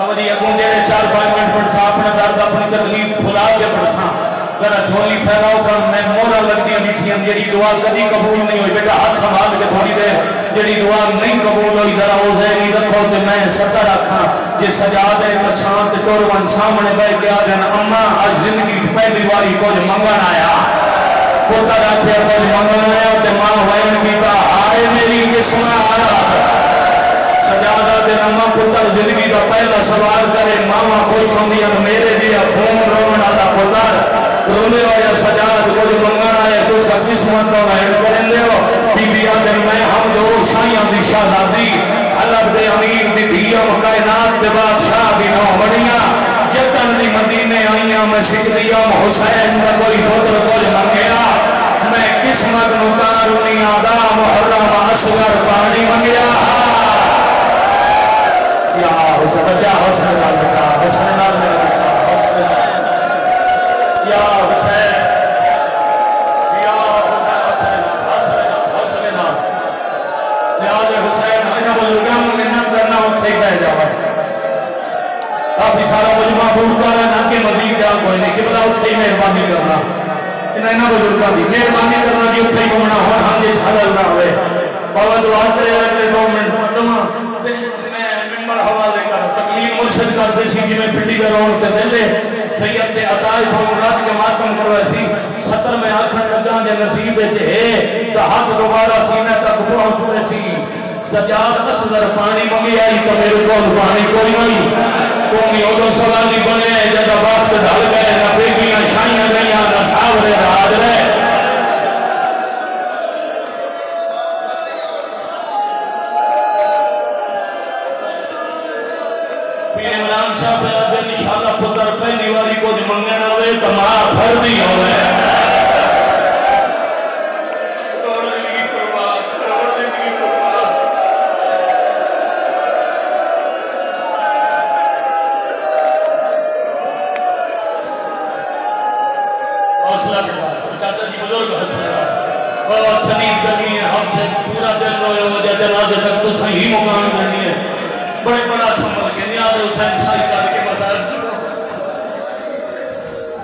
اولی اگوں جیڑے 4-5 منٹ پڑھسا اپنا درد اپنی تکلیف بھلا کے پڑھسا ذرا جھولی پھیلاؤ کر میں مورا لگتی بیٹھیاں جیڑی دعا کدی قبول نہیں ہوئی بیٹا ہاتھ سنبھال کے تھوڑی دیر جیڑی دعا نہیں قبول ہوئی ذرا وہ ذہنی رکھو تے میں ستا رکھاں جے سجادے پچھان تے ٹورون سامنے بیٹھ کے آدھن اماں آج زندگی پہلی باری کچھ منگن آیا پتر آتے کچھ منگن آیا تے ماں وین کیتا آئے میری قسمت آیا سجادہ دے اماں پتر زندگی کا پہلا سوال کرے ماما خوش ہوندیاں میرے دیا خون رونا دا پتر رونے ہویا سجاد کو جو منگانا ہے تو سا قسمت کا وائن کریں دے ہو بی بی آدم میں ہم دو شائیاں دی شہزادی اللہ دے امیر دی دھیام کائنات دے بادشاہ دی نو بڑیاں جتن دی مدینے آئیاں میں سکریام حسین دا کوئی پتر کو جو منگیا میں قسمت نکارونی آدام محرم اصغر پانی منگیا یا حسین بچہ حسین بچہ حسین حسین یا حسین یا حسین حسین لہذا حسین اپنا بزرگاں میں محنت کرنا اٹھے ہی رہ جاؤ کافی سارا مجمع پور کر رہے ہیں کہ مزید جا کوئی نہیں کہ بلا اٹھے ہی مہربانی کرنا انہیں بزرگاں دی مہربانی کرنا جی اٹھے ہی گھومنا ہو ہم جی چھلل نہ ہوئے بابا دعا کرے اگلے 2 منٹ مقدمہ میں ممبر حوالے کر تقلید مرشد کر دے سی جی میں پٹی کر رہا ہوں تے دلے سید تے عطائی تھا مراد کے ماتم کروے سی 70 میں آنکھن لگاں جے نصیبے سے ہے تو ہاتھ دوبارہ سینے تک پہنچ ہوئے سی سجاد اصغر پانی مگی آئی تو میرے کول پانی کوئی نہیں تو میں ادھو سوالی بنے جگہ وقت ڈھل گئے نہ بیگیاں شائیاں گئیاں نہ ساورے راج رہے انشاءاللہ پتر پہلی واری کو جو منگن ہوئے تو ماں پھر دی ہوئے حوصلہ کے ساتھ چاچا جی بزرگ حوصلہ بہت شدید کرنی ہے ہم سے پورا دل روئے ہو جائے جنازے تک تو صحیح مقام کرنی ہے بڑے بڑا سنبھل کے نیاز حسین سائی کر کے مسائل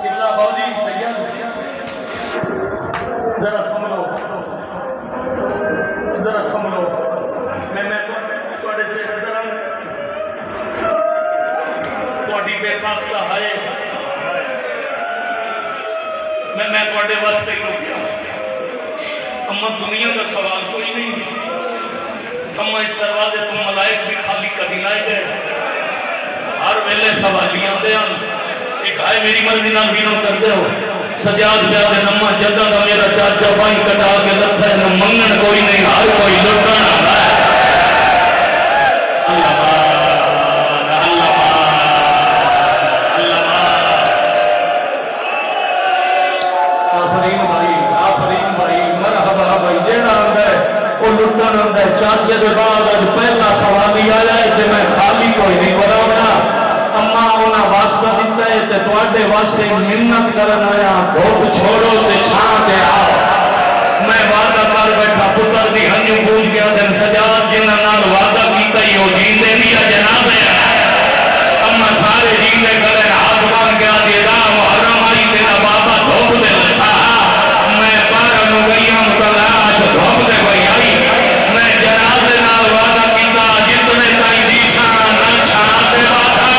قبلہ باولی سید ذرا سنبھلو ذرا سنبھلو میں توڑے چیک کروں توڑی بے ساختہ ہے میں توڑے واسطے کیا اما دنیا کا سوال کوئی نہیں اما اس دروازے تم ملائک بھی خالی کبھی لائے گئے ہر ویلے سوالیاں دے ایک آئے میری مرضی نہ بینوں کر دے ہو سجاد بیادے نمہ جدہ دا میرا چاچا بائی کٹا کے لگتا ہے نہ منگن کوئی نہیں ہر کوئی لٹن آتا ہے اللہ لٹن اندر چاچے دے بعد اج پہلا سوالی آیا ہے کہ میں خالی کوئی نہیں بناونا اما انہاں واسطہ دیتا ہے تے تواڈے واسطے منت کرن آیا دھوپ چھوڑو تے چھاں تے آؤ میں وعدہ کر بیٹھا پتر دی ہنجو پوچھ گیا دن سجاد جنہاں نال وعدہ کیتا ہی ہو جیندے نہیں جناب اما سارے جیندے کرے ہاتھ بن گیا دی رام حرم آئی تیرا بابا دھوپ دے لٹھا میں پارا نو گئیاں تلاش دھوپ دے کوئی آئی میں جنازے نال وعدہ کیتا جتنے تائی دیشان نہ چھاتے باتا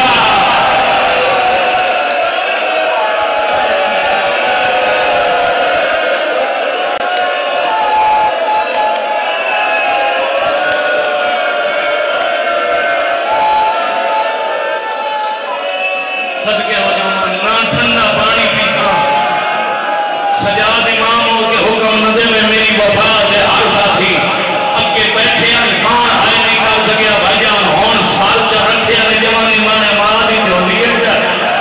صدقے ہو جانا نہ ٹھنڈا پانی پیسا سجاد اماموں کے حکم نہ دے میں میری وفا دے عرضہ تھی اگے بیٹھے ہیں کون ہائے نہیں کر سکیا بھائی جان ہون سال چاہتے ہیں جوانی مانے ماں دی جو دیئے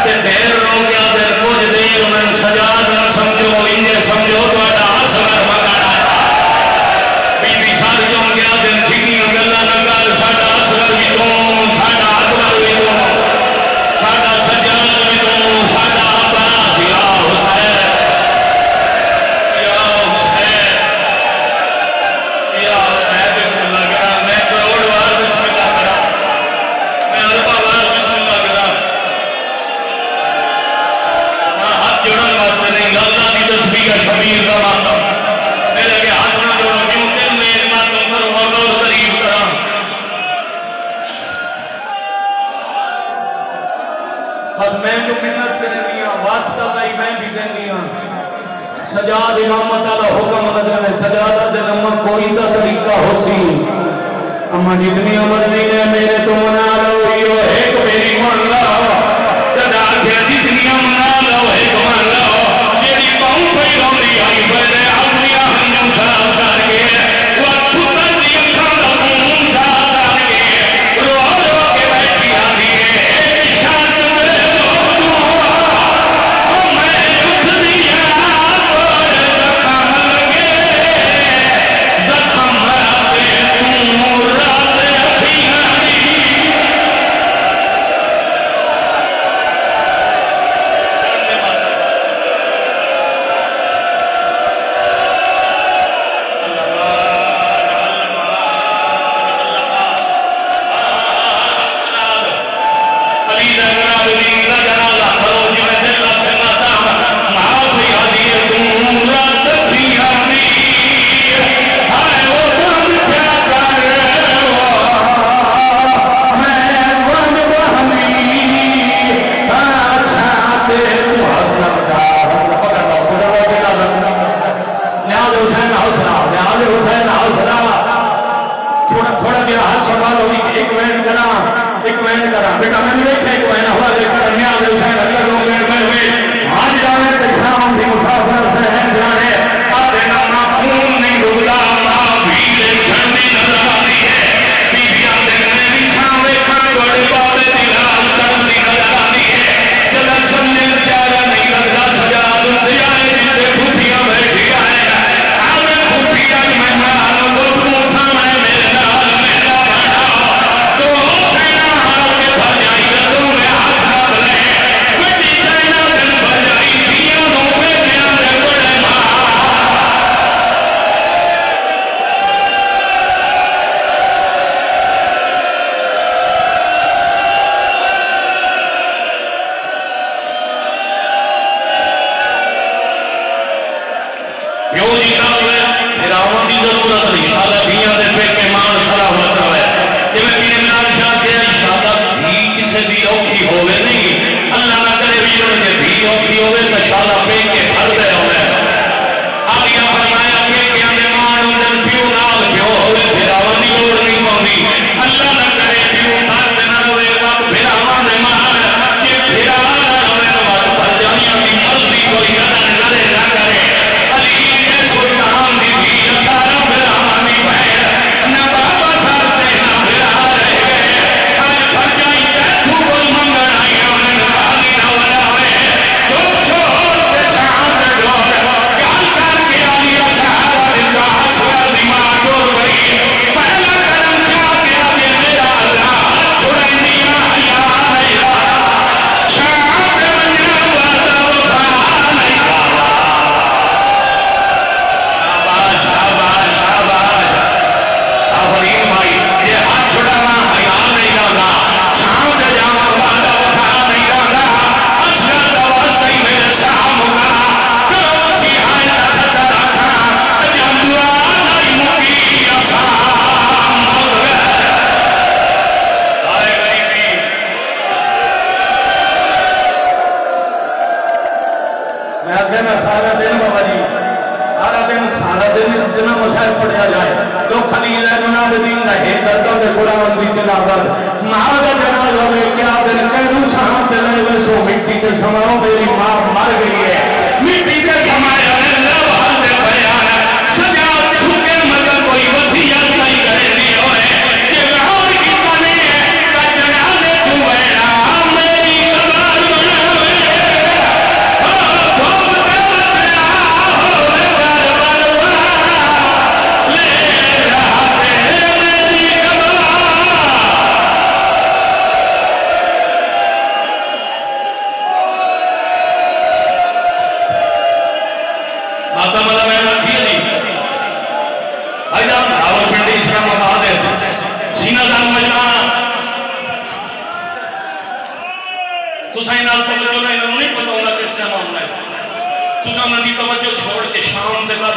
تے دیر رو گیا دیر کچھ دیر میں سجاد نہ سمجھو انجے سمجھو تو اٹھا اصغر مکانا بی بی سار جو گیا دیر ٹھیکی اللہ نہ کر ساڑھا اصغر بھی دوں ساڑھا اکبر بھی دوں ساڑھا سجاد بھی دوں ساڑھا عباس یا حسین یا میں بھی کہنی ہوں سجاد امامت والا حکم لگنے سجادت نمک کوئی دا طریقہ ہو سی اما جتنی عمر نہیں ہے میرے تو منا لو یہ ایک میری مان لو جدا کے جتنی منا لو ایک مان لو میری قوم پہ روی آئی بڑے اپنی ہم سلام کر کے وقت تک دیا کھانا خون ساتھ کر کے رو رو کے بیٹھی آدھی ہے ایک شانت دے لو تو میں اٹھ دیا اور زخم لگے زخم آتے تم رات ابھیانی بیٹا میں نے دیکھا ایک مہینہ ہوا دیکھا نیاز حسین اللہ لوگ میں آج جانے تکرام بھی مسافر سے ہیں جانے آدھے نامہ خون نہیں ڈبلا ماں بھیلے جھنڈی نظر آتی ہے بی بی آدھے میں بھی کھاوے کھان بڑے بابے دلال کرنی نظر آتی ہے جلد سمجھے چارہ نہیں لگتا سجا دل آئے جتے بھوٹیاں بیٹھی آئے آدھے بھوٹیاں میں مہان کو تموٹھا میں میرے نال میرا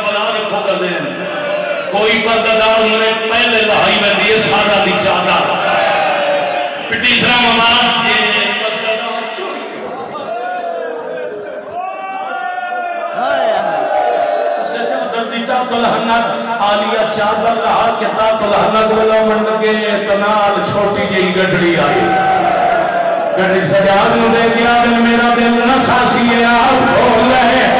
بڑا تو کوئی پردادار میرے پہلے لہائی میں دیئے سارا دی چاہتا پٹی اسلام آباد الحنک آلیا چادر رہا کتاب الحنک والا من لگے تنال چھوٹی جی گڈڑی آئی گڈڑی سجاد نو دے گیا دل میرا دل نہ ساسی آپ کھول لے